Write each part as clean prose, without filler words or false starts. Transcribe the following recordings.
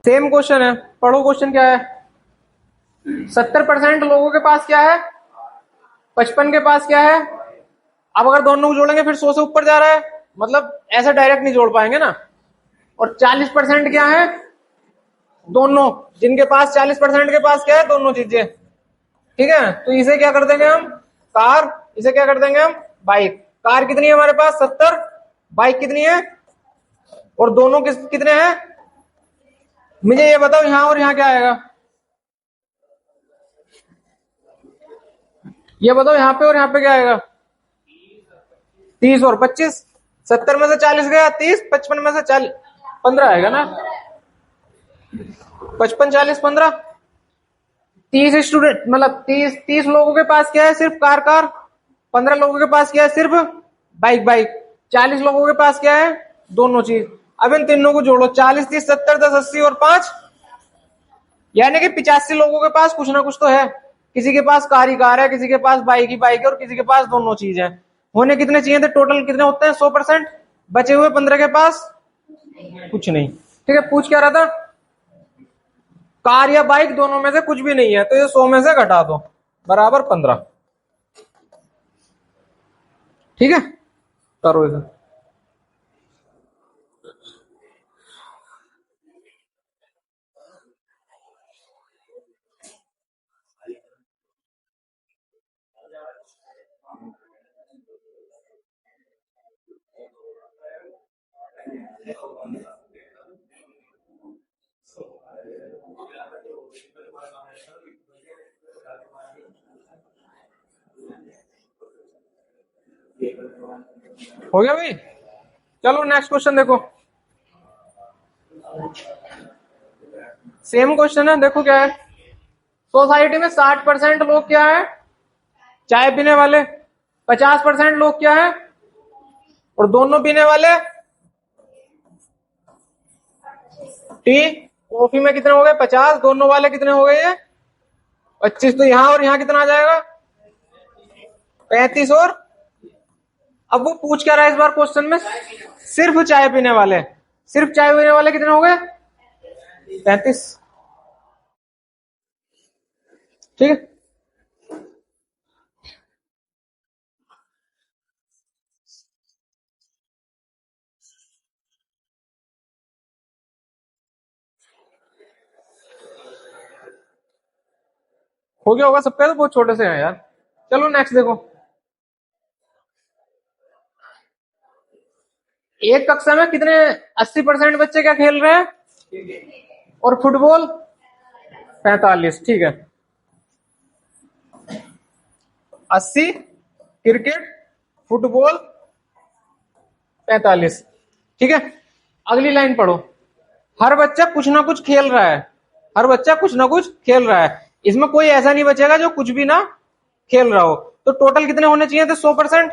Same question है, पढ़ो question क्या है। 70% लोगों के पास क्या है, 55 के पास क्या है। अब अगर दोनों को जोड़ेंगे फिर 100 से ऊपर जा रहा है, मतलब ऐसा डायरेक्ट नहीं जोड़ पाएंगे ना। और 40% क्या है, दोनों, जिनके पास 40% के पास क्या है, दोनों चीजें। ठीक है, तो इसे क्या कर देंगे हम, कार। इसे क्या कर देंगे हम, बाइक। कार कितनी है हमारे पास, 70। बाइक कितनी है, और दोनों कितने हैं। मुझे ये बताओ यहां और यहां क्या आएगा, ये बताओ यहां पे और यहां पे क्या आएगा। 30 और 25। 70 में से 40 गया 30, 55 में से 40 15 आएगा ना। 55 40 15। 30 स्टूडेंट मतलब 30 लोगों के पास क्या है, सिर्फ कार। 15 लोगों के पास क्या है, सिर्फ बाइक। 40 लोगों के पास क्या है, दोनों चीज। अब इन तीनों को जोड़ो, 40 30 70 10 80 और 5, यानी कि 85 लोगों के पास कुछ ना कुछ तो है। किसी के पास कार ही कार है, किसी के पास बाइक ही बाइक है, और किसी के पास दोनों चीज है। होने कितने चाहिए थे, टोटल कितने होते हैं, 100%। बचे हुए 15 के पास कुछ नहीं। ठीक है, पूछ क्या रहा था, कार या बाइक दोनों में से कुछ भी नहीं है, तो ये 100 में से घटा दो, बराबर 15। ठीक है, करो इसे। हो गया भाई, चलो नेक्स्ट क्वेश्चन देखो। सेम क्वेश्चन है, देखो क्या है। सोसाइटी में 60% लोग क्या है, चाय पीने वाले। 50% लोग क्या है, और दोनों पीने वाले, टी। कॉफी में कितने हो गए, 50। दोनों वाले कितने हो गए ये, 25। तो यहां और यहां कितना आ जाएगा, 35। और अब वो पूछ क्या रहा है इस बार क्वेश्चन में, सिर्फ चाय पीने वाले। सिर्फ चाय पीने वाले कितने हो गए, 35। ठीक है, हो गया होगा सबका, तो बहुत छोटे से हैं यार। चलो नेक्स्ट देखो। एक कक्षा में कितने, 80% बच्चे क्या खेल रहे हैं, और फुटबॉल 45। ठीक है, 80 क्रिकेट, फुटबॉल 45। ठीक है, अगली लाइन पढ़ो। हर बच्चा कुछ ना कुछ खेल रहा है, हर बच्चा कुछ ना कुछ खेल रहा है। इसमें कोई ऐसा नहीं बचेगा जो कुछ भी ना खेल रहा हो। तो टोटल कितने होने चाहिए थे, 100%।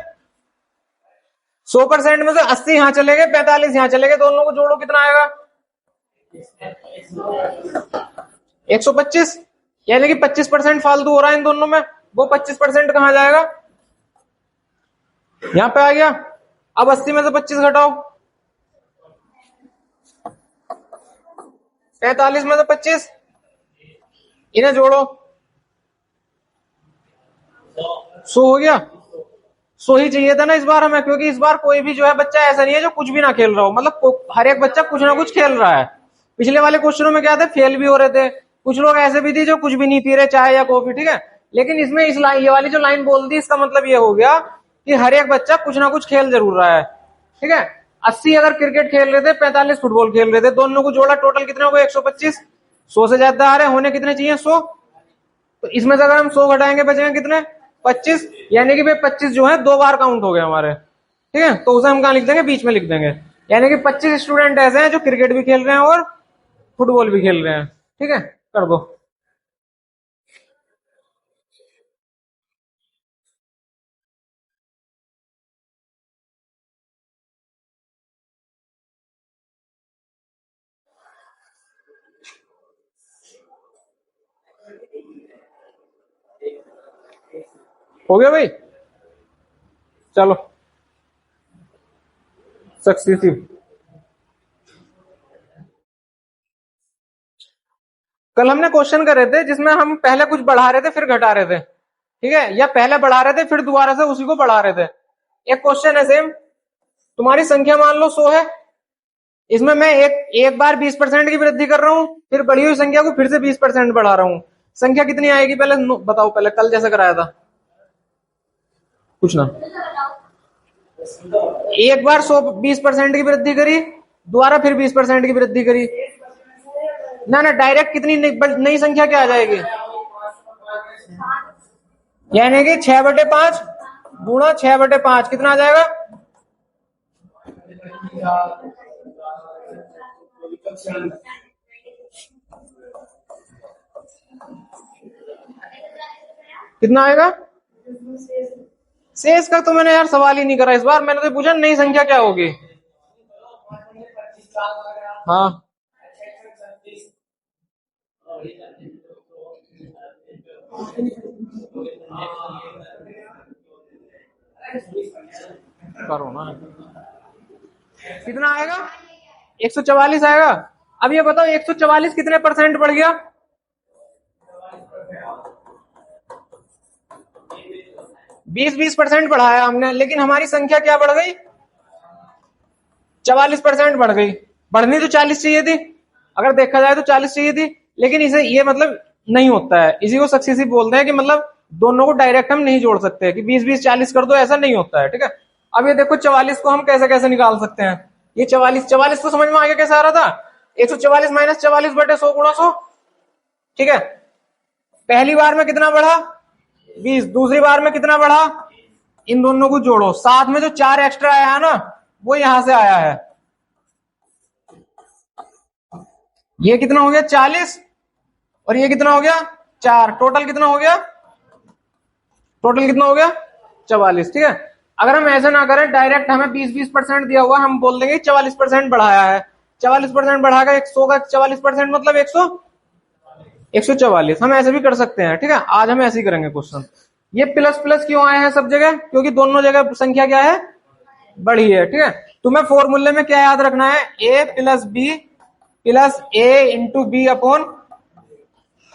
100% में से 80 यहां चले गए, 45 यहां चले गए, दोनों को जोड़ो कितना आएगा, 125। यानी कि 25% फालतू हो रहा है इन दोनों में। वो 25% कहां जाएगा, यहां पे आ गया। अब 80 में से 25 घटाओ, 45 में से 25, इन्हें जोड़ो, 100 हो गया। 100 ही चाहिए था ना इस बार हमें, क्योंकि इस बार कोई भी जो है बच्चा ऐसा नहीं है जो कुछ भी ना खेल रहा हो, मतलब हर एक बच्चा कुछ ना कुछ खेल रहा है। पिछले वाले क्वेश्चनों में क्या थे, फेल भी हो रहे थे, कुछ लोग ऐसे भी थे जो कुछ भी नहीं पी रहे, चाय या कॉफी। ठीक है, लेकिन इसमें इस लाइन, ये वाली जो लाइन बोल दी, इसका मतलब ये हो गया कि हर एक बच्चा कुछ ना कुछ खेल जरूर रहा है। ठीक है, 80 अगर क्रिकेट खेल रहे थे, 45 फुटबॉल खेल रहे थे, दोनों को जोड़ा टोटल कितने हो गए, 125। 100 से ज्यादा आ रहे, होने कितने चाहिए, 100। तो इसमें से अगर हम 100 घटाएंगे बचेंगे कितने, 25। यानी कि भाई 25 जो है 2 बार काउंट हो गए हमारे। ठीक है, तो उसे हम कहां लिख देंगे, बीच में लिख देंगे। यानी कि 25 स्टूडेंट ऐसे हैं जो क्रिकेट भी खेल रहे हैं और फुटबॉल भी खेल रहे हैं। ठीक है, कर दो। हो गया भाई, चलो सक्सेसिव। कल हमने क्वेश्चन कर रहे थे जिसमें हम पहले कुछ बढ़ा रहे थे फिर घटा रहे थे, ठीक है, या पहले बढ़ा रहे थे फिर दोबारा से उसी को बढ़ा रहे थे। एक क्वेश्चन है सेम, तुम्हारी संख्या मान लो 100 है, इसमें मैं एक बार 20% की वृद्धि कर रहा हूं, फिर बढ़ी हुई संख्या को फिर से 20% बढ़ा रहा हूं, संख्या कितनी आएगी पहले बताओ, पहले कल जैसे कराया था कुछ ना। एक बार 20% की वृद्धि करी, दोबारा फिर 20% की वृद्धि करी, ना ना डायरेक्ट कितनी नई संख्या क्या आ जाएगी, यानी कि 6/5 गुणा 6/5 कितना आ जाएगा, कितना आएगा। शेष का तो मैंने यार सवाल ही नहीं करा इस बार, मैंने तो पूछा नई संख्या क्या होगी। हाँ करो ना, कितना आएगा 144 आएगा। अब ये बताओ 144 कितने परसेंट बढ़ गया, 20% बढ़ाया हमने, लेकिन हमारी संख्या क्या बढ़ गई, 44% बढ़ गई। बढ़नी तो 40 चाहिए थी, अगर देखा जाए तो 40 चाहिए थी, लेकिन इसे ये मतलब नहीं होता है, इसी को सक्सेसिव बोलते हैं कि मतलब दोनों को डायरेक्ट हम नहीं जोड़ सकते कि 20-20-40 कर दो, ऐसा नहीं होता है, ठीक है। अब ये देखो 44 को हम कैसे कैसे निकाल सकते हैं, ये 44 तो समझ में आ गया कैसे आ रहा था, 144 माइनस 44/100 गुणा 100, ठीक है। पहली बार में कितना बढ़ा 20, दूसरी बार में कितना बढ़ा, इन दोनों को जोड़ो, साथ में जो 4 एक्स्ट्रा आया है ना वो यहां से आया है, ये कितना हो गया 40 और ये कितना हो गया 4, टोटल कितना हो गया, टोटल कितना हो गया 44, ठीक है। अगर हम ऐसा ना करें डायरेक्ट, हमें 20-20% दिया हुआ, हम बोल देंगे 44% बढ़ाया है, 44% बढ़ाकर 100 का 44% मतलब 144, हम ऐसे भी कर सकते हैं, ठीक है। आज हम ऐसे ही करेंगे क्वेश्चन। ये प्लस प्लस क्यों आए हैं सब जगह, क्योंकि दोनों जगह संख्या क्या है, बड़ी है, ठीक है। तुम्हें फॉर्मूले में क्या याद रखना है, a plus B plus a into B upon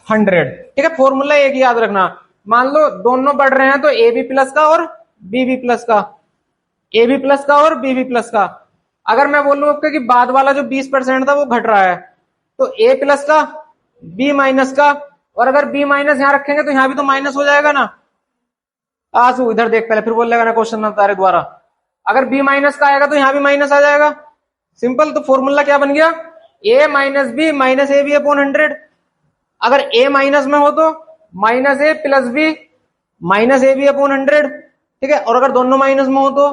100, ठीक है। फॉर्मूला एक ही याद रखना, मान लो दोनों बढ़ रहे हैं तो ए बी प्लस का और बी बी प्लस का, ए बी प्लस का और बी बी प्लस का। अगर मैं बोलूं आपके कि बाद वाला जो 20% था वो घट रहा है, तो ए प्लस का बी माइनस का, और अगर बी माइनस यहां रखेंगे तो यहां भी तो माइनस हो जाएगा ना। आंसू इधर देख पहले, फिर बोलेगा ना क्वेश्चन ना तारे द्वारा, अगर बी माइनस का आएगा तो यहां भी माइनस आ जाएगा, सिंपल। तो फॉर्मूला क्या बन गया, A minus B minus A B upon 100। अगर ए माइनस में हो तो minus A plus B minus A B upon 100, ठीक है। और अगर दोनों माइनस में हो तो,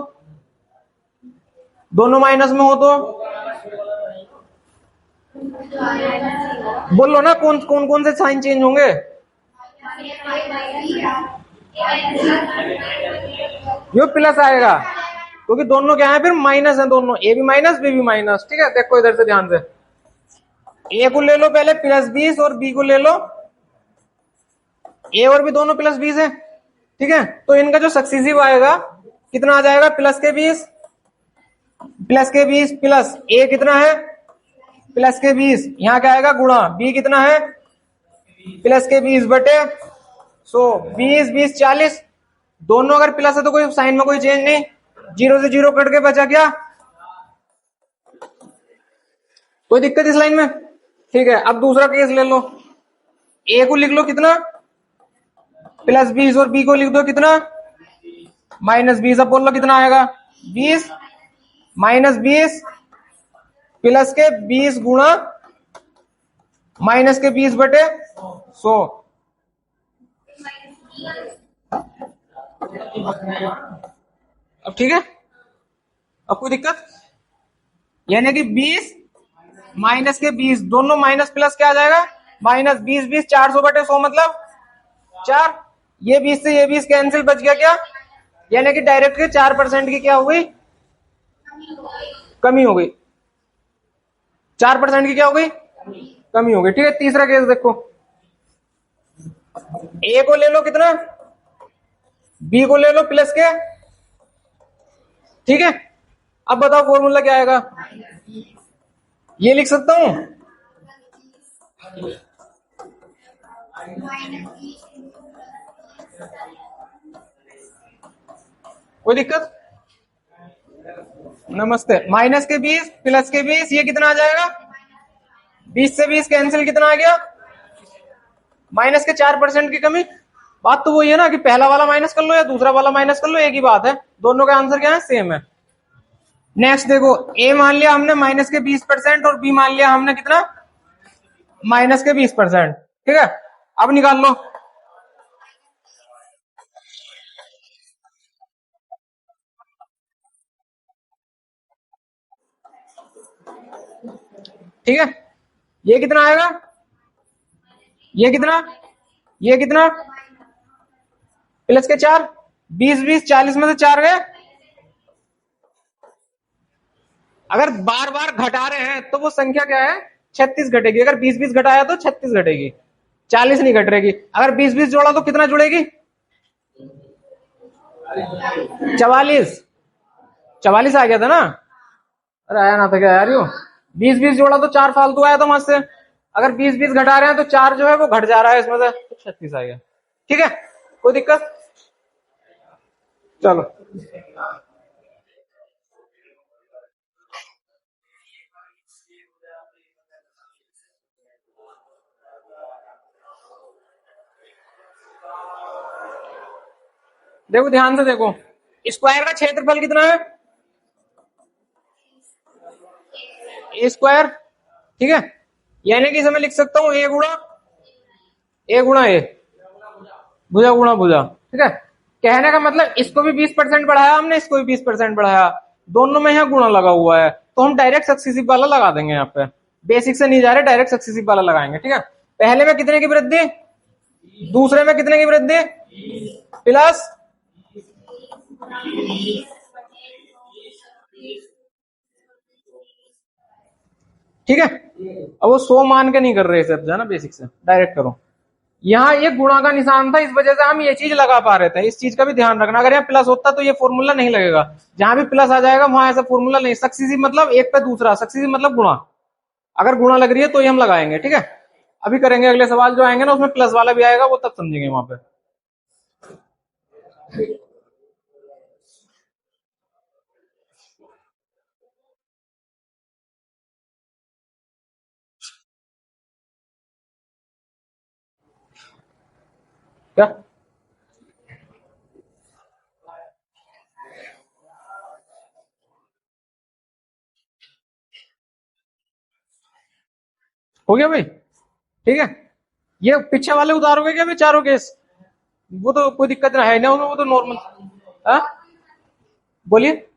दोनों माइनस में हो तो बोलो ना कौन कौन कौन से साइन चेंज होंगे, यो प्लस आएगा क्योंकि दोनों क्या है फिर माइनस है, दोनों ए भी माइनस बी भी माइनस, ठीक है। देखो इधर से ध्यान से, ए को ले लो पहले प्लस 20 और बी को ले लो, ए और बी दोनों प्लस 20 है, ठीक है। तो इनका जो सक्सेसिव आएगा कितना आ जाएगा, प्लस के 20 प्लस ए कितना है प्लस के 20, यहां क्या आएगा गुणा, बी कितना है प्लस के 20 बटे 100, 20 40, दोनों अगर प्लस है तो कोई साइन में कोई चेंज नहीं, 0 से 0 कट के बचा क्या, कोई दिक्कत इस लाइन में, ठीक है। अब दूसरा केस ले लो, ए को लिख लो कितना प्लस 20 और बी को लिख दो कितना माइनस 20, अब बोल लो कितना आएगा 20 माइनस 20 प्लस के 20 गुणा माइनस के 20 बटे 100, अब ठीक है, अब कोई दिक्कत, यानी कि 20 माइनस के 20 दोनों माइनस प्लस क्या आ जाएगा माइनस 20 400 बटे 100 मतलब 4, ये 20 से ये 20 कैंसिल, बच गया क्या, यानी कि डायरेक्ट के 4% की क्या हो गई कमी हो गई, 4% की क्या हो गई कमी हो गई, ठीक है। तीसरा केस देखो, ए को ले लो कितना बी को ले लो प्लस के, ठीक है। अब बताओ फॉर्मूला क्या आएगा, ये लिख सकता हूं कोई दिक्कत? नमस्ते। माइनस के 20 प्लस के 20, ये कितना आ जाएगा? 20 से 20 कैंसिल, कितना आ गया? माइनस के 4% की कमी। बात तो वही है ना कि पहला वाला माइनस कर लो या दूसरा वाला माइनस कर लो, एक ही बात है, दोनों का आंसर क्या है? सेम है। नेक्स्ट देखो, ए मान लिया हमने माइनस के 20% और बी मान लिया हमने कितना? माइनस के 20%। ठीक है, अब निकाल लो। ठीक है, ये कितना आएगा? ये कितना? ये कितना? प्लस के 4, 20 40 में से 4 गए। अगर बार बार घटा रहे हैं तो वो संख्या क्या है? 36 घटेगी। अगर 20 घटाया तो 36 घटेगी, 40 नहीं घट रहेगी। अगर 20 जोड़ा तो कितना जुड़ेगी? 44। 44 आ गया था ना? अरे आया ना था क्या यार? यू 20 जोड़ा तो 4 फालतू आया था वहां से। अगर 20 घटा रहे हैं तो 4 जो है वो घट जा रहा है इसमें से, तो 36 आ गया। ठीक है, कोई दिक्कत? चलो, देखो ध्यान से देखो, स्क्वायर का क्षेत्रफल कितना है? ए स्क्वायर। ठीक है, यानी कि इसे मैं लिख सकता हूं ए गुणा ए, भुजा गुणा भुजा। ठीक है, कहने का मतलब इसको भी 20% बढ़ाया हमने, इसको भी 20% बढ़ाया, दोनों में यहाँ गुणा लगा हुआ है, तो हम डायरेक्ट सक्सेसिव वाला लगा देंगे। यहाँ पे बेसिक से नहीं जा रहे, डायरेक्ट सक्सेसिव वाला लगाएंगे। ठीक है, पहले में कितने की वृद्धि, दूसरे में कितने की वृद्धि? प्लस, ठीक है। अब वो 100 मान के नहीं कर रहे सब, है ना, बेसिक से डायरेक्ट करो। यहाँ ये गुणा का निशान था, इस वजह से हम ये चीज लगा पा रहे थे। इस चीज का भी ध्यान रखना, अगर यहाँ प्लस होता तो ये फॉर्मूला नहीं लगेगा। जहां भी प्लस आ जाएगा वहां ऐसा फॉर्मूला नहीं। सक्सीसिव मतलब एक पे दूसरा, सक्सीसिव मतलब गुणा। अगर गुणा लग रही है तो ही हम लगाएंगे। ठीक है, अभी करेंगे, अगले सवाल जो आएंगे ना उसमें प्लस वाला भी आएगा, वो तब समझेंगे वहां पे। क्या हो गया भाई? ठीक है, ये पीछे वाले उतारोगे क्या भाई, चारों केस? वो तो कोई दिक्कत है ना उनमें, वो तो नॉर्मल। हाँ, बोलिए।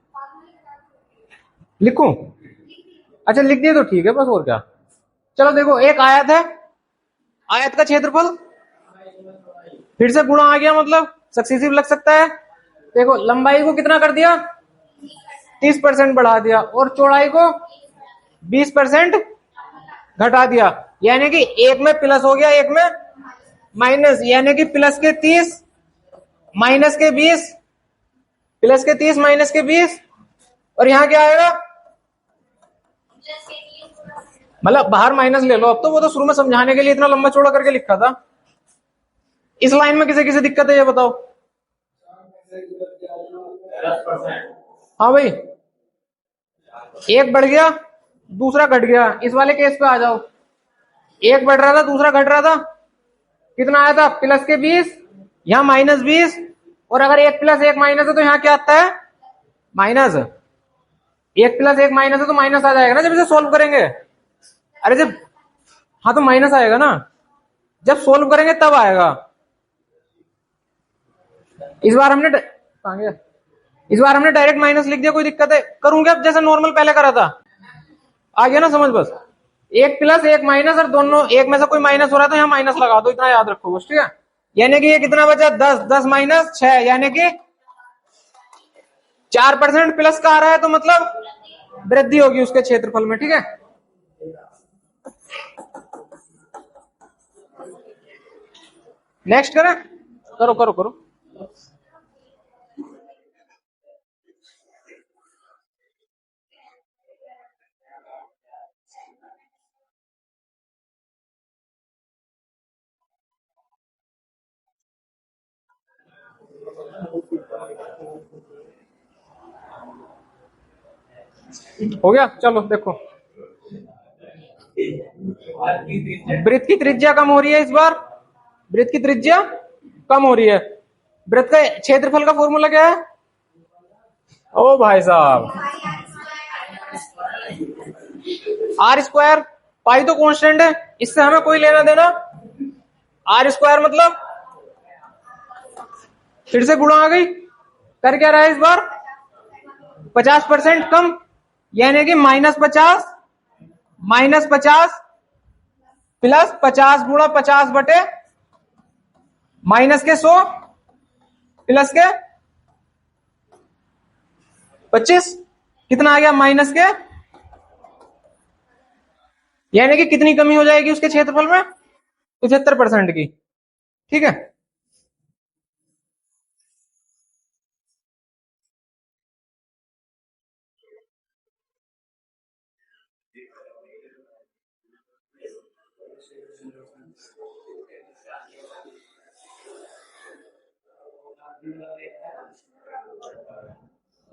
लिखूं? अच्छा लिख दिए तो ठीक है बस, और क्या। चलो देखो, एक आयत है, आयत का क्षेत्रफल फिर से गुणा आ गया, मतलब सक्सेसिव लग सकता है। देखो लंबाई को कितना कर दिया? 30% बढ़ा दिया, और चौड़ाई को 20% घटा दिया। यानी कि एक में प्लस हो गया, एक में माइनस, यानी कि प्लस के 30 माइनस के 20, प्लस के 30 माइनस के 20, और यहां क्या आएगा? मतलब बाहर माइनस ले लो, अब तो वो तो शुरू में समझाने के लिए इतना लंबा चौड़ा करके लिखा था। इस लाइन में किसे किसे दिक्कत है ये बताओ? हाँ भाई, एक बढ़ गया दूसरा घट गया, इस वाले केस पे आ जाओ। एक बढ़ रहा था दूसरा घट रहा था, कितना आया था? प्लस के 20, यहाँ -20, और अगर एक प्लस एक माइनस है तो यहाँ क्या आता है? माइनस। एक प्लस एक माइनस है तो माइनस आ जाएगा ना जब इसे सोल्व करेंगे। अरे जब, हाँ तो माइनस आएगा ना, जब सोल्व करेंगे तब आएगा। इस बार हमने कहाँ गया? इस बार हमने डायरेक्ट माइनस लिख दिया, कोई दिक्कत है? करूंगे अब जैसे नॉर्मल पहले करा था? आ गया ना समझ? बस एक प्लस एक माइनस, और दोनों एक में से कोई माइनस हो रहा है तो यहाँ माइनस लगा दो, इतना याद रखो बस। ठीक है, यानी कि ये कितना बचा? 10, 10 माइनस 6, यानी कि 4% प्लस का आ रहा है, तो मतलब वृद्धि होगी उसके क्षेत्रफल में। ठीक है, नेक्स्ट करें? करो करो करो। हो गया, चलो देखो, वृत्त की त्रिज्या कम हो रही है इस बार, वृत्त की त्रिज्या कम हो रही है। वृत्त का क्षेत्रफल का फॉर्मूला क्या है? ओ भाई साहब, आर स्क्वायर, पाई तो कांस्टेंट है, इससे हमें कोई लेना देना। आर स्क्वायर मतलब फिर से गुणा आ गई, कर क्या रहा है इस बार? 50% कम, यानी कि -50 प्लस 50 गुणा 50 बटे माइनस के 100 प्लस के 25, कितना आ गया? माइनस के, यानी कि कितनी कमी हो जाएगी उसके क्षेत्रफल में? 75% की। ठीक है,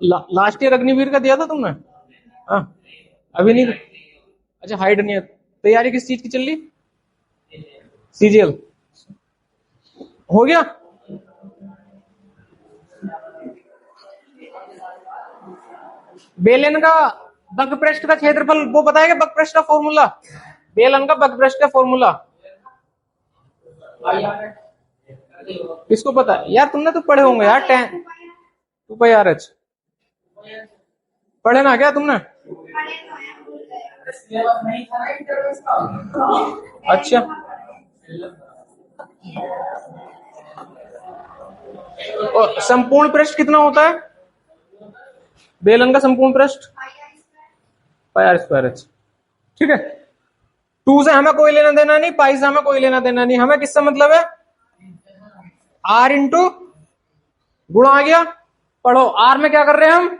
लास्ट ईयर अग्निवीर का दिया था तुमने? हाँ, अभी नहीं। अच्छा, हाइड नहीं है। तैयारी किस चीज की चल रही? सीजीएल हो गया। बेलन का बकपृष्ठ का क्षेत्रफल वो बताएगा, बकपृष्ठ का फॉर्मूला, बेलन का बकपृष्ठ का फॉर्मूला किसको पता है यार? तुमने तो पढ़े होंगे यार, 2πr/h पढ़े ना क्या तुमने? अच्छा, और संपूर्ण पृष्ठ कितना होता है बेलन का? संपूर्ण पृष्ठ πr²h। ठीक है, 2 से हमें कोई लेना देना नहीं, पाई से हमें कोई लेना देना नहीं, हमें किससे मतलब है? आर इंटू गुणा आ गया। पढ़ो, आर में क्या कर रहे हैं हम?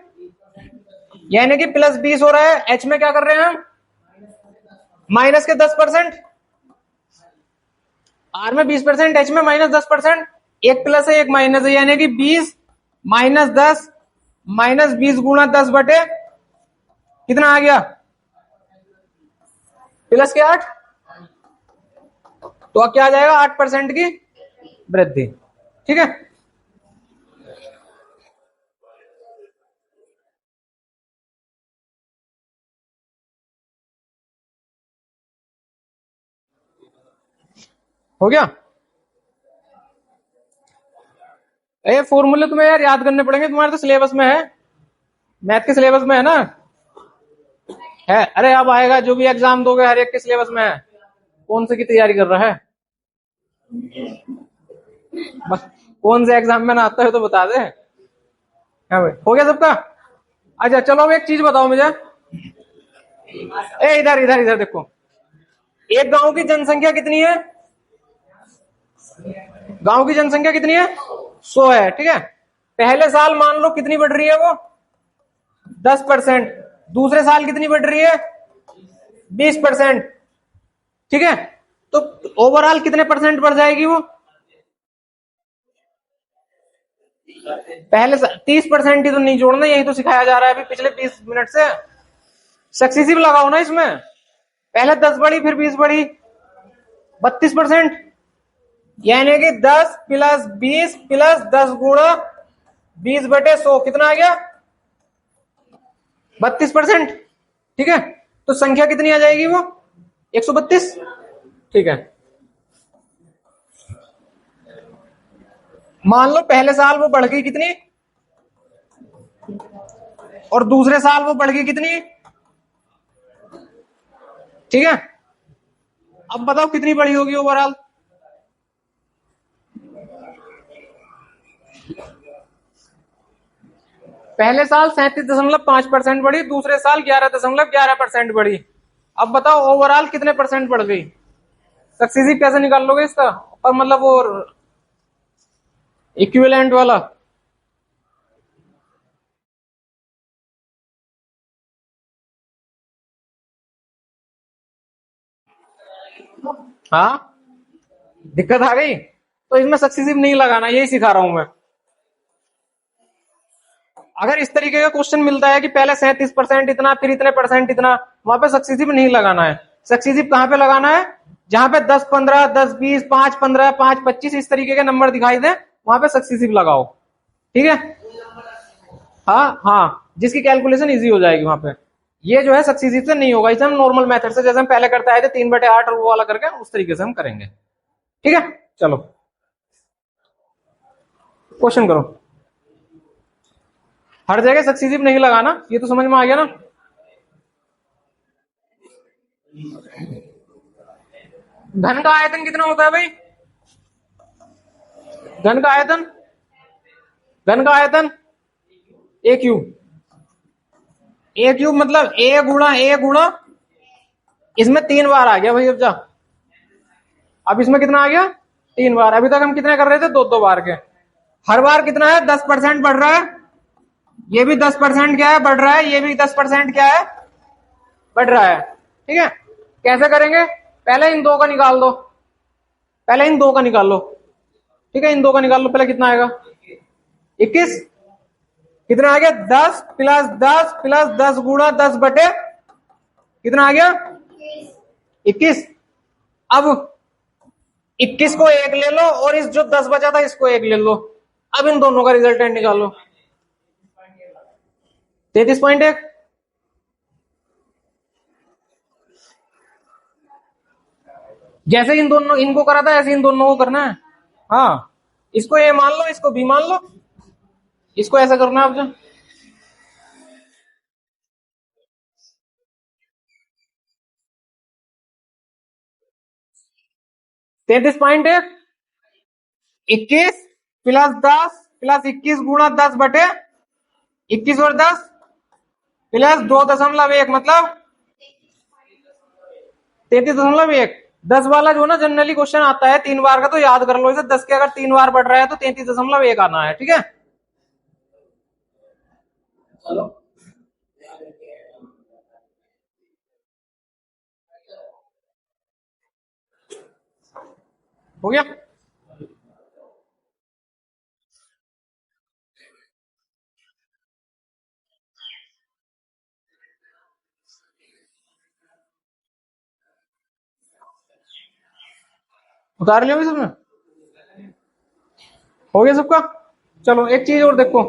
यानी कि +20 हो रहा है, एच में क्या कर रहे हैं हम? माइनस के 10%। आर में 20%, एच में -10%। एक प्लस है एक माइनस है, यानी कि 20 -10 -20 गुणा 10 बटे कितना आ गया? प्लस के 8। तो अब क्या आ जाएगा? 8% की वृद्धि। ठीक है, हो गया। ये फॉर्मूले तुम्हें यार याद करने पड़ेंगे, तुम्हारे तो सिलेबस में है, मैथ के सिलेबस में है ना? है, अरे अब आएगा, जो भी एग्जाम दोगे हर एक के सिलेबस में है। कौन से की तैयारी कर रहा है? बस, कौन से एग्जाम में ना आता है तो बता दे। हाँ भाई, हो गया सबका? अच्छा चलो, अब एक चीज बताओ मुझे, ए इधर इधर इधर देखो, एक गांव की जनसंख्या कितनी है? गांव की जनसंख्या कितनी है? 100 है। ठीक है, पहले साल मान लो कितनी बढ़ रही है वो? 10%। दूसरे साल कितनी बढ़ रही है? 20%। ठीक है, तो ओवरऑल कितने परसेंट बढ़ जाएगी वो? पहले 30% ही तो नहीं जोड़ना, यही तो सिखाया जा रहा है अभी पिछले 20 मिनट से। सक्सेसिव लगाओ ना इसमें, पहले 10 बढ़ी फिर 20 बढ़ी, 32%, यानी कि 10 प्लस 20 प्लस 10 गुणा 20 बटे 100 कितना आ गया? 32%। ठीक है, तो संख्या कितनी आ जाएगी वो? 132। ठीक है, मान लो पहले साल वो बढ़ गई कितनी, और दूसरे साल वो बढ़ गई कितनी? ठीक है, अब बताओ कितनी बढ़ी होगी ओवरऑल? पहले साल 37.5% बढ़ी, दूसरे साल 11.11% बढ़ी। अब बताओ ओवरऑल कितने परसेंट बढ़ गई? सक्सेसिव कैसे निकाल लोगे इसका? और मतलब वो इक्विवेलेंट वाला। हाँ, दिक्कत आ गई, तो इसमें सक्सेसिव नहीं लगाना, यही सिखा रहा हूं मैं। अगर इस तरीके का क्वेश्चन मिलता है कि पहले 37% इतना फिर इतने परसेंट इतना, वहां पे सक्सीसिव नहीं लगाना है। सक्सीसिव कहां पे लगाना है? जहां पे 10 15 10 20 5 15 5 25 इस तरीके के नंबर दिखाई दे, वहां पे सक्सीसिव लगाओ। ठीक है, हाँ हाँ, जिसकी कैलकुलेशन इजी हो जाएगी वहां पे। ये जो है सक्सीसिव से नहीं होगा, इसे हम नॉर्मल मेथड से जैसे हम पहले करते आए थे 3/8 और वो वाला करके उस तरीके से हम करेंगे। ठीक है, चलो क्वेश्चन करो। हर जगह सक्सीसिव नहीं लगाना, ये तो समझ में आ गया ना। धन का आयतन कितना होता है भाई? धन का आयतन, धन का आयतन ए क्यूब। ए क्यूब मतलब ए गुणा इसमें 3 बार आ गया भाई। अब इसमें कितना आ गया? 3 बार। अभी तक हम कितने कर रहे थे? 2-2 बार के। हर बार कितना है? 10% बढ़ रहा है। ये भी 10% क्या है? बढ़ रहा है। ये भी 10% क्या है? बढ़ रहा है। ठीक है, कैसे करेंगे? पहले इन दो का निकाल दो, पहले इन दो का निकाल लो। ठीक है, इन दो का निकाल लो। पहले कितना आएगा? 21। कितना आ गया? 10 प्लस 10 प्लस 10 गुणा 10 बटे कितना आ गया? 21। अब 21 को एक ले लो और इस जो 10 बचा था इसको एक ले लो। अब इन दोनों का रिजल्टेंट निकालो। 33.1। जैसे इन दोनों इनको करा था ऐसे इन दोनों को करना है। हाँ, इसको ए मान लो, इसको बी मान लो, इसको ऐसा करना है। अब जो 33.1, 21 प्लस 10 प्लस 21 गुणा 10 बटे 21 और 10 प्लस 2.1 मतलब 33.1। 10 वाला जो ना जनरली क्वेश्चन आता है 3 बार का, तो याद कर लो इसे। 10 के अगर 3 बार बढ़ रहा है तो 33.1 आना है। ठीक है, हो गया। उतार लिया भी सबने? हो गया सबका? चलो एक चीज और देखो,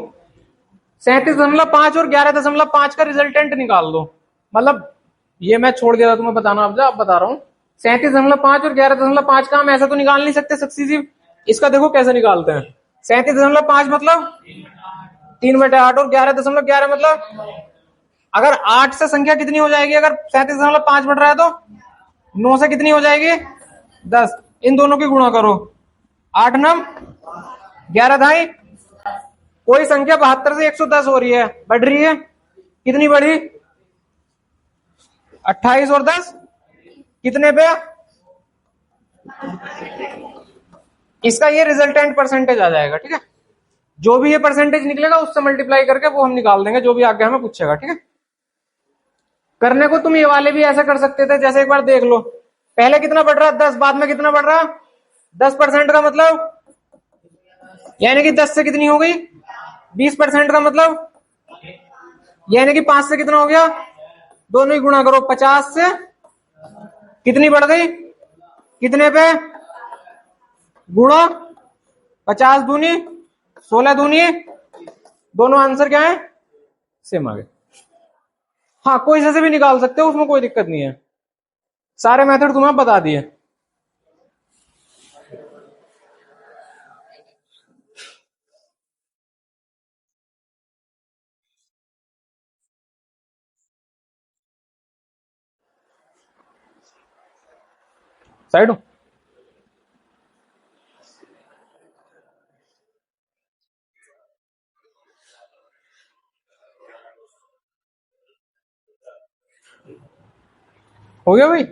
37.5 और 11.5 का रिजल्टेंट निकाल दो। मतलब ये मैं छोड़ दिया था तुम्हें बताना, अब बता रहा हूँ। 37.5 और 11.5 का हम ऐसा तो निकाल नहीं सकते सक्सीसिव। इसका देखो कैसे निकालते हैं। 37.5 मतलब 3/8 और 11.11 मतलब, अगर 8 से संख्या कितनी हो जाएगी? अगर 37.5 बढ़ रहा है तो 9 से कितनी हो जाएगी? 10। इन दोनों की गुणा करो। 8 9 11 ढाई। कोई संख्या 72 से 110 हो रही है, बढ़ रही है। कितनी बढ़ी? 28 और 10 कितने पे? इसका ये रिजल्टेंट परसेंटेज आ जाएगा। ठीक है, जो भी ये परसेंटेज निकलेगा उससे मल्टीप्लाई करके वो हम निकाल देंगे, जो भी आगे हमें पूछेगा। ठीक है, करने को तुम ये वाले भी ऐसा कर सकते थे। जैसे एक बार देख लो, पहले कितना बढ़ रहा? 10, बाद में कितना बढ़ रहा? 10% का मतलब यानी कि 10 से कितनी हो गई? 20% का मतलब यानी कि 5 से कितना हो गया? दोनों ही गुणा करो। 50 से कितनी बढ़ गई? कितने पे? गुणा 50 दूनी 16 दूनी। दोनों आंसर क्या है? सेम आ गए। हाँ, कोई से भी निकाल सकते हो, उसमें कोई दिक्कत नहीं है। सारे मेथड तुम्हें बता दिए। साइड हो गया भाई?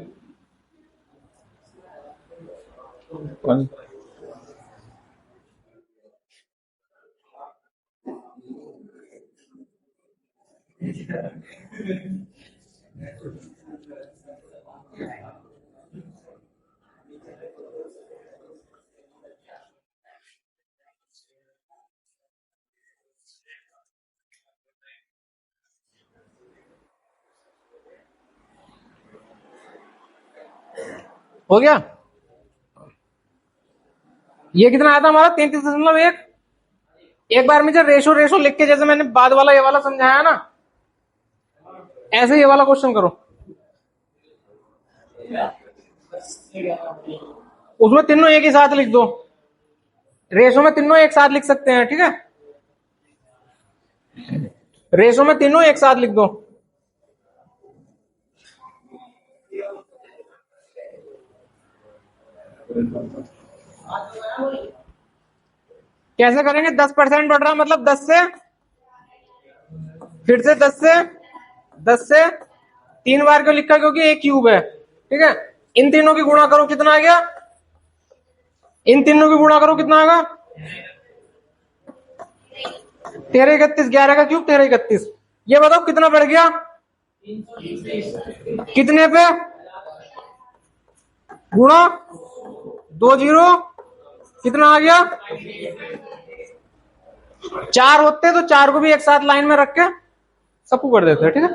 हो गया। ये कितना आया था हमारा 33.1। एक बार में जब रेशो रेशो लिख के जैसे मैंने बाद वाला ये वाला समझाया ना, ऐसे ये वाला क्वेश्चन करो। उसमें तीनों एक ही साथ लिख दो। रेशो में तीनों एक साथ लिख सकते हैं, ठीक है। रेशो में तीनों एक साथ लिख दो। कैसे करेंगे? 10% बढ़ रहा मतलब 10 से, फिर से 10 से 3 बार क्यों लिखा? क्योंकि एक क्यूब है, ठीक है। इन तीनों की गुणा करो, कितना आ गया? इन तीनों की गुणा करो, कितना आएगा? 13 31, 11 का क्यूब 13 31। ये बताओ कितना बढ़ गया? कितने पे? गुणा 2 0, कितना आ गया? 4 होते तो 4 को भी एक साथ लाइन में रख के सबको कर देते हैं, ठीक है।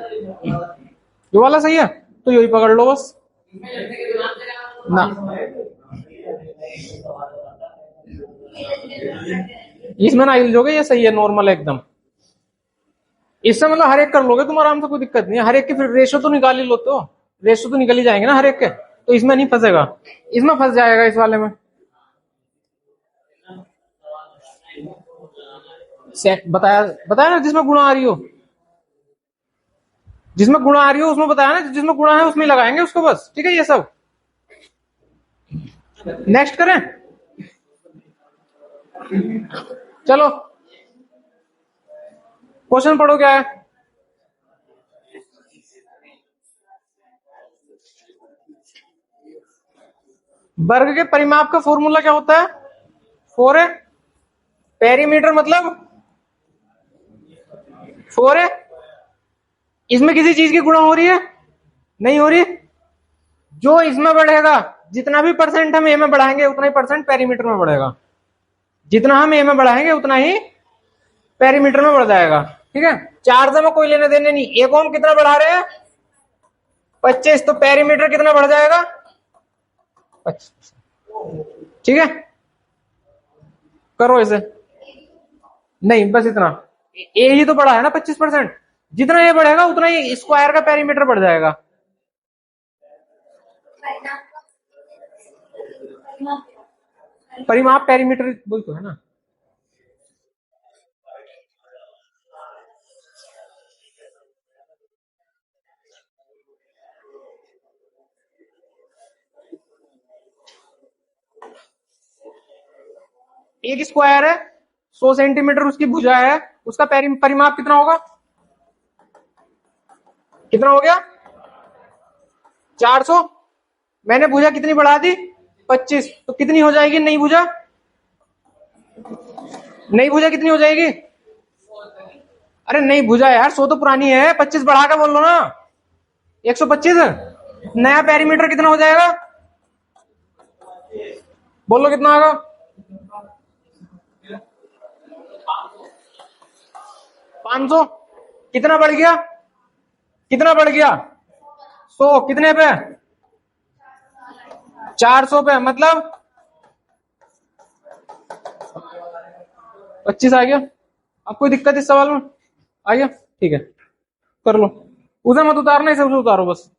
ये वाला सही है तो यही पकड़ लो बस ना। इसमें ना हिल ये सही है, नॉर्मल है एकदम। इससे मतलब हर एक कर लोगे तुम आराम से, कोई दिक्कत नहीं है। हर एक की फिर रेशो तो निकाल ही लो, तो रेशो तो निकल ही जाएंगे ना हर एक के, तो इसमें नहीं फंसेगा। इसमें फंस जाएगा इस वाले में। बताया बताया ना, जिसमें गुणा आ रही हो, जिसमें गुणा आ रही हो उसमें बताया ना, जिसमें गुणा है उसमें लगाएंगे उसको बस, ठीक है। ये सब नेक्स्ट करें, चलो क्वेश्चन पढ़ो क्या है। वर्ग के परिमाप का फॉर्मूला क्या होता है? 4 है। पेरीमीटर मतलब 4 है। इसमें किसी चीज की गुणा हो रही है? नहीं हो रही। जो इसमें बढ़ेगा, जितना भी परसेंट हम ए में बढ़ाएंगे उतना ही परसेंट पेरीमीटर में बढ़ेगा। जितना हम ए में बढ़ाएंगे उतना ही पेरीमीटर में बढ़ जाएगा, ठीक है। 4 से में कोई लेने देने नहीं। एक ओम कितना बढ़ा रहे हैं? 25, तो पेरीमीटर कितना बढ़ जाएगा? 25, ठीक है। करो इसे। नहीं बस इतना, ए ही तो बढ़ा है ना 25%। जितना ये बढ़ेगा उतना ही स्क्वायर का पेरीमीटर बढ़ जाएगा। परिमाप पेरीमीटर बोल तो है ना। एक स्क्वायर है, 100 सेंटीमीटर उसकी भुजा है, उसका परिमाप कितना होगा? कितना हो गया? 400। मैंने भुजा कितनी बढ़ा दी? 25, तो कितनी हो जाएगी नई भुजा? नई भुजा कितनी हो जाएगी? अरे नई भुजा यार, 100 तो पुरानी है, 25 बढ़ा कर बोल लो ना। 125। नया पेरीमीटर कितना हो जाएगा? बोलो कितना आएगा? 500। कितना बढ़ गया? कितना बढ़ गया? 100 कितने पे? 400 पे, मतलब 25 आ गया। अब कोई दिक्कत इस सवाल में? आ गया, ठीक है। कर लो, उसे मत उतारना, इसे उतारो बस।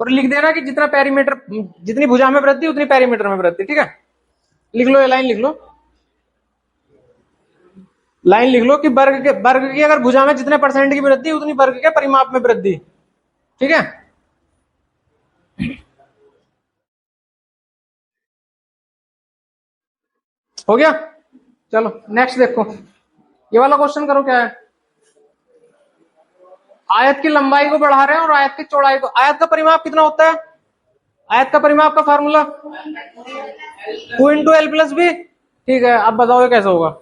और लिख देना कि जितना पेरीमीटर, जितनी भुजा में वृद्धि उतनी पेरीमीटर में वृद्धि, ठीक है। लिख लो, ये लाइन लिख लो। लाइन लिख लो कि वर्ग की अगर भुजा में जितने परसेंट की वृद्धि उतनी वर्ग के परिमाप में वृद्धि, ठीक है। हो गया। चलो नेक्स्ट देखो, ये वाला क्वेश्चन करो क्या है। आयत की लंबाई को बढ़ा रहे हैं और आयत की चौड़ाई को। आयत का परिमाप कितना होता है? आयत का परिमाप का फार्मूला 2 × L + B, ठीक है। अब बताओ ये कैसे होगा?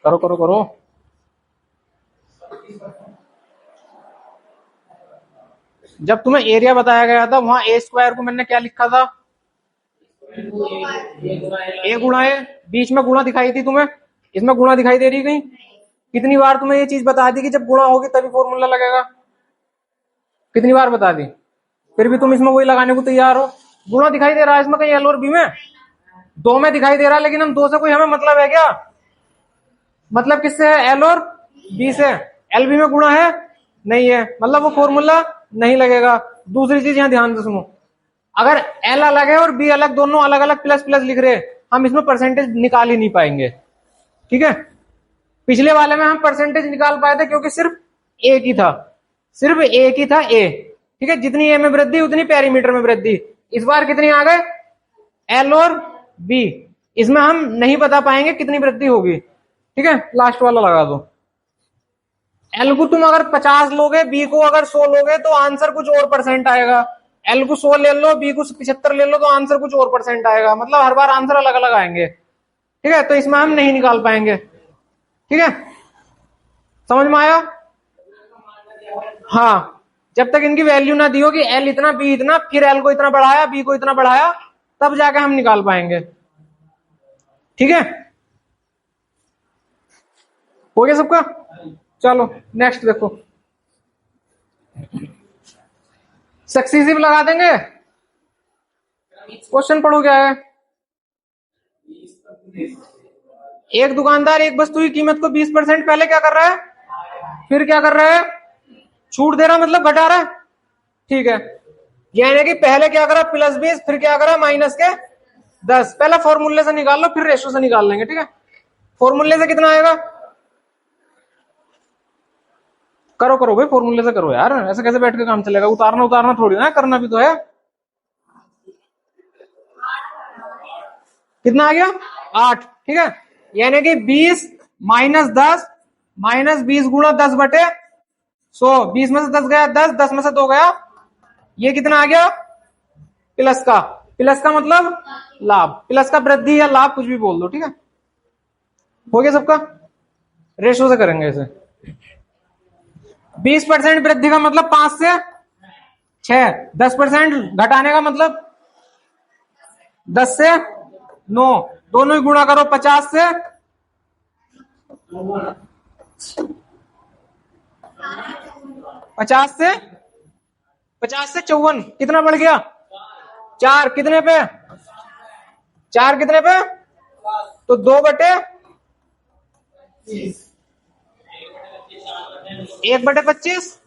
करो करो करो। जब तुम्हें एरिया बताया गया था वहां ए स्क्वायर को मैंने क्या लिखा था, ए गुणा ए, बीच में गुणा दिखाई थी तुम्हें, इसमें गुणा दिखाई दे रही कहीं? कितनी बार तुम्हें ये चीज बता दी कि जब गुणा होगी तभी फॉर्मूला लगेगा? कितनी बार बता दी? फिर भी तुम इसमें वही लगाने को तैयार हो। गुणा दिखाई दे रहा है इसमें कहीं एल और बी में? दो में दिखाई दे रहा है, लेकिन हम दो से कोई हमें मतलब है क्या? मतलब किससे है? एल और बी से। एल बी में गुणा है नहीं है, मतलब वो फॉर्मूला नहीं लगेगा। दूसरी चीज यहां ध्यान से सुनो, अगर एल अलग है और बी अलग, दोनों अलग अलग प्लस प्लस लिख रहे, हम इसमें परसेंटेज निकाल ही नहीं पाएंगे। ठीक है, पिछले वाले में हम परसेंटेज निकाल पाए थे क्योंकि सिर्फ एक ही था, सिर्फ एक ही था ए। ठीक है, जितनी ए में वृद्धि उतनी पेरीमीटर में वृद्धि। इस बार कितनी आ गए? एल और बी। इसमें हम नहीं बता पाएंगे कितनी वृद्धि होगी। ठीक है, लास्ट वाला लगा दो। एल को तुम अगर 50 लोगे, बी को अगर 100 लोगे तो आंसर कुछ और परसेंट आएगा। एल को 100 ले लो, बी को 75 ले लो तो आंसर कुछ और परसेंट आएगा। मतलब हर बार आंसर अलग अलग आएंगे। ठीक है, तो इसमें हम नहीं निकाल पाएंगे। ठीक है, समझ में आया? हाँ, जब तक इनकी वैल्यू ना दी हो कि एल इतना बी इतना, फिर एल को इतना बढ़ाया बी को इतना बढ़ाया, तब जाके हम निकाल पाएंगे। ठीक है, हो गया सबका? चलो नेक्स्ट देखो, सक्सीसिव लगा देंगे। क्वेश्चन पढ़ो क्या है। एक दुकानदार एक वस्तु की कीमत को 20% पहले क्या कर रहा है, फिर क्या कर रहा है, छूट दे रहा, मतलब घटा रहा है। ठीक है, यानी कि पहले क्या करा +20, फिर क्या करा -10। पहले फॉर्मूले से निकाल लो, फिर रेशो से निकाल लेंगे। ठीक है, फॉर्मूले से कितना आएगा? करो करो भाई, फॉर्मूले से करो यार, ऐसे कैसे बैठ के काम चलेगा? उतारना उतारना थोड़ी ना, करना भी तो है। कितना आ गया? 8। ठीक है, यानी कि 20 -10 -20 गुणा 10/100। 20 में से 10 गया 10, 10 में से 2 गया, ये कितना आ गया? प्लस का। प्लस का मतलब लाभ, प्लस का वृद्धि या लाभ कुछ भी बोल दो। ठीक है, हो गया सबका? रेशो से करेंगे इसे। 20% वृद्धि का मतलब 5 से 6, 10% घटाने का मतलब 10 से 9, दोनों ही गुणा करो 50 से 54, कितना बढ़ गया? 4 कितने पे? 4 कितने पे? तो 1/25,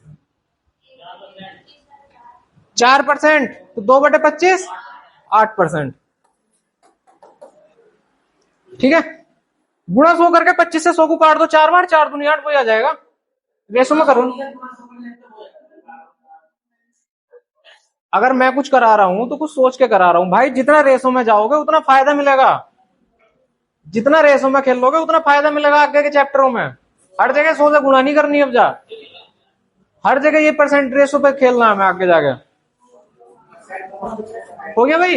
4%, तो 2/25 8%। ठीक है, गुणा 100 करके 25 से 100 को काट दो 4 बार, 4 दूनी 8 वही आ जाएगा। रेशो में करो। अगर मैं कुछ करा रहा हूं तो कुछ सोच के करा रहा हूं भाई। जितना रेशो में जाओगे उतना फायदा मिलेगा, जितना रेशो में खेल लोगे उतना फायदा मिलेगा आगे के चैप्टरों में। हर जगह 100 से गुणा नहीं करनी, अब जा हर जगह ये परसेंट रेशो पे खेलना है मैं आगे जाके। हो गया भाई?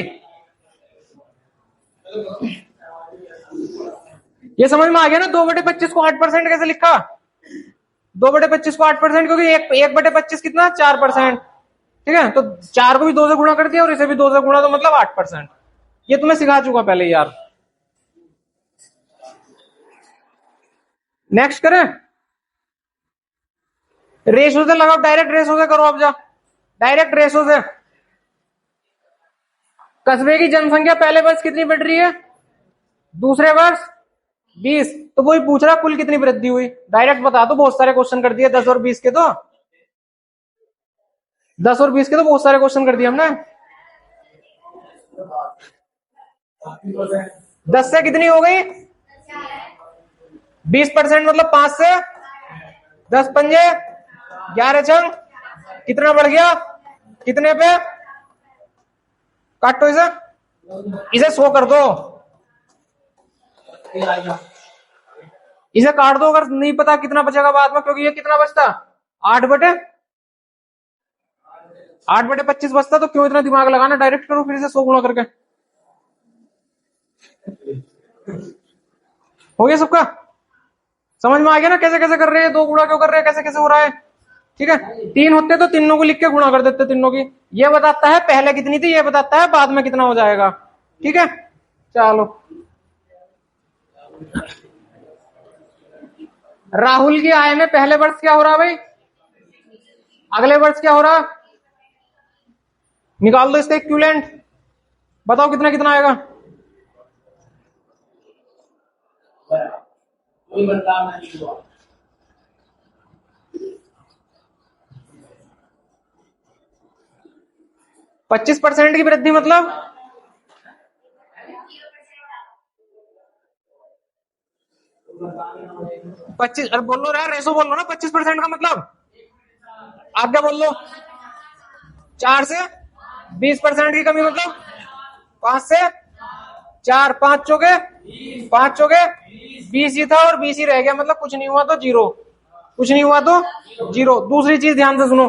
ये समझ में आ गया ना? 2/25 को 8% कैसे लिखा? 2/25 को 8%, क्योंकि 1/25 कितना? 4%। ठीक है, तो 4 को भी 2 से गुणा कर दिया और इसे भी 2 से गुणा, तो मतलब 8%। ये तुम्हें सिखा चुका पहले यार। नेक्स्ट करें? रेशो से लगाओ, डायरेक्ट रेशो से करो। अब जा डायरेक्ट रेशो से। कस्बे की जनसंख्या पहले वर्ष कितनी बढ़ रही है, दूसरे वर्ष 20, तो वही पूछ रहा कुल कितनी वृद्धि हुई। डायरेक्ट बता दो, बहुत सारे क्वेश्चन कर दिए 10 और 20 के, तो 10 और 20 के तो बहुत सारे क्वेश्चन कर दिए हमने। 10 से कितनी हो गई? 20% मतलब 5 से 10 पंजे 11 छंग, कितना बढ़ गया? कितने पे? काटो इसे 100 कर दो, इसे काट दो। अगर नहीं पता कितना बचेगा बाद में, क्योंकि ये कितना बचता? 8/25 बचता, तो क्यों इतना दिमाग लगाना? डायरेक्ट करो फिर से 100 गुणा करके। हो गया सबका? समझ में आ गया ना कैसे कैसे कर रहे हैं, 2 गुणा क्यों कर रहे हैं, कैसे कैसे हो रहा है? ठीक है, 3 होते तो तीनों को लिख के गुणा कर देते तीनों की। ये बताता है पहले कितनी थी, ये बताता है बाद में कितना हो जाएगा। ठीक है, चलो। राहुल की आय में पहले वर्ष क्या हो रहा भाई, अगले वर्ष क्या हो रहा, निकाल दो इसका इक्विवेलेंट, बताओ कितना कितना आएगा। कोई बदलाव नहीं हुआ। 25% की वृद्धि मतलब 25, अरे बोल लो यार, रेसो बोल लो ना। 25% का मतलब आप क्या बोल लो, 4 से 20% की कमी मतलब 5 से 4, 5 चौके 5 चौके 20 ही था और 20 ही रह गया, मतलब कुछ नहीं हुआ तो जीरो, कुछ नहीं हुआ तो जीरो। दूसरी चीज ध्यान से सुनो,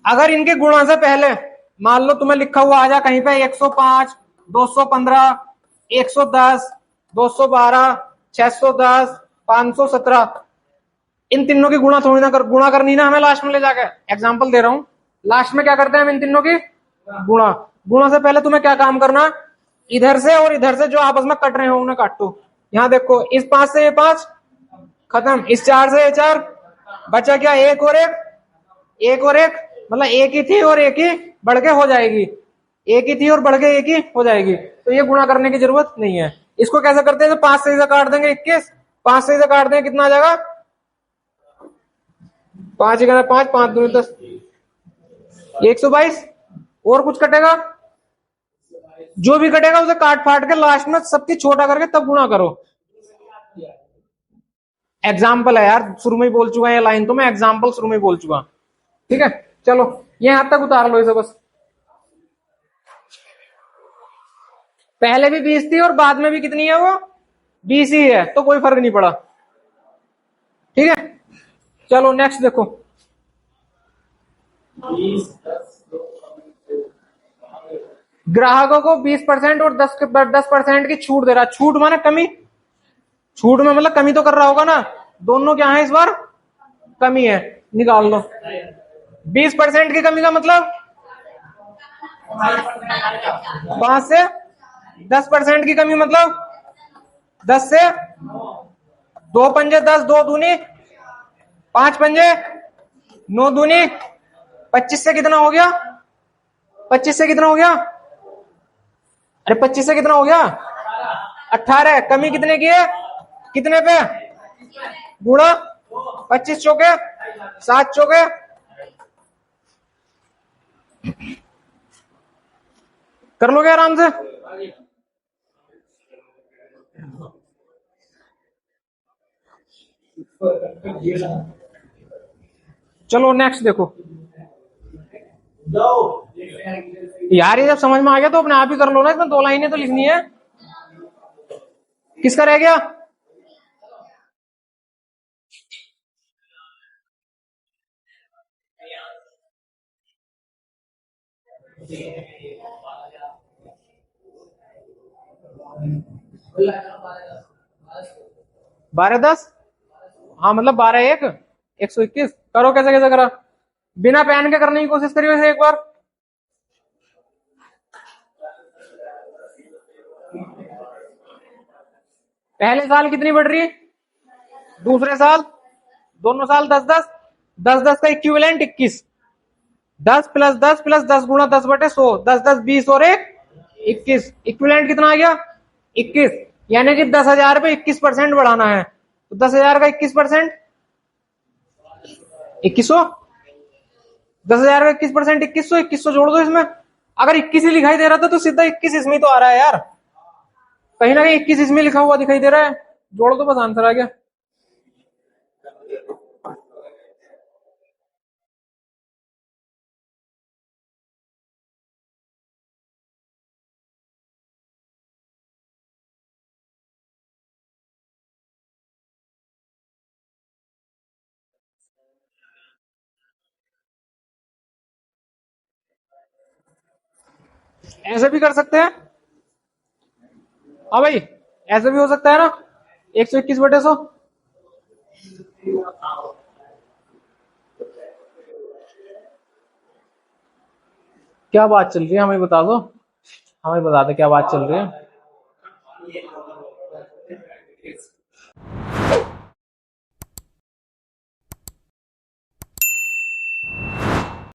अगर इनके गुणा से पहले मान लो तुम्हें लिखा हुआ आ जा कहीं पे 105, 215, 110, 212, 610, 517, इन तीनों की गुणा थोड़ी ना गुणा करनी ना हमें लास्ट में ले जाकर। एग्जांपल दे रहा हूं, लास्ट में क्या करते हैं हम इन तीनों की गुणा। गुणा से पहले तुम्हें क्या काम करना, इधर से और इधर से जो आपस में कट रहे हो उन्हें काटो। यहां देखो, इस 5 से ये 5 खत्म, इस 4 से ये 4 बचा क्या, एक और एक, एक और एक, मतलब एक ही थी और एक ही बढ़ के हो जाएगी, एक ही थी और बढ़ के एक ही हो जाएगी, तो ये गुणा करने की जरूरत नहीं है। इसको कैसे करते हैं, तो 5 से इसे काट देंगे 21, 5 से इसे काट देंगे कितना आ जाएगा, 5 11 5, 5 2 10, 122। और कुछ कटेगा, जो भी कटेगा उसे काट फाट के लास्ट में सबकी छोटा करके तब गुणा करो। एग्जाम्पल है यार, शुरू में ही बोल चुका है ये लाइन, तो मैं एग्जाम्पल शुरू में ही बोल चुका। ठीक है, चलो ये यहां तक उतार लो इसे बस। पहले भी 20 थी और बाद में भी कितनी है, वो 20 ही है, तो कोई फर्क नहीं पड़ा। ठीक है, चलो नेक्स्ट देखो। ग्राहकों को 20% और 10% की छूट दे रहा। छूट माने कमी, छूट में मतलब कमी तो कर रहा होगा ना, दोनों क्या है इस बार, कमी है, निकाल लो। 20% की कमी का मतलब 5 से 10% की कमी मतलब 10 से 2 पंजे 10, 2 दूनी 5 पंजे 9 दूनी 25 से कितना हो गया, 25 से कितना हो गया, अरे 25 से कितना हो गया 18। कमी कितने की है, कितने पे गुणा 25 चौके 7 चौके, कर लोगे आराम से। चलो नेक्स्ट देखो यार, ये जब समझ में आ गया तो अपने आप ही कर लो ना, इसमें 2 लाइनें तो लिखनी है। किसका रह गया, बारह 10, हाँ मतलब 12 1 121। करो कैसे कैसे करा, बिना पेन के करने की कोशिश करिए वैसे एक बार। पहले साल कितनी बढ़ रही है, दूसरे साल, दोनों साल 10 10, 10 10 का इक्विवेलेंट 21, 10 प्लस 10 प्लस 10 गुणा 10 बटे 100, 10 10 20 और 1 21, इक्विवेलेंट कितना आ गया 21। यानी कि 10,000 पे 21% बढ़ाना है, तो 10,000 का 21% 2100, 10,000 का 21% 2100, 2100 जोड़ दो इसमें। अगर 21 ही दिखाई दे रहा था तो सीधा 21 इसमें तो आ रहा है यार, कहीं ना कहीं 21 इसमें लिखा हुआ दिखाई दे रहा है, जोड़ दो बस, आंसर आ गया। ऐसे भी कर सकते हैं, हाँ भाई ऐसे भी हो सकता है ना, 121 बटे 100। क्या बात चल रही है, हमें बता दो, हमें बता दो क्या बात चल रही है।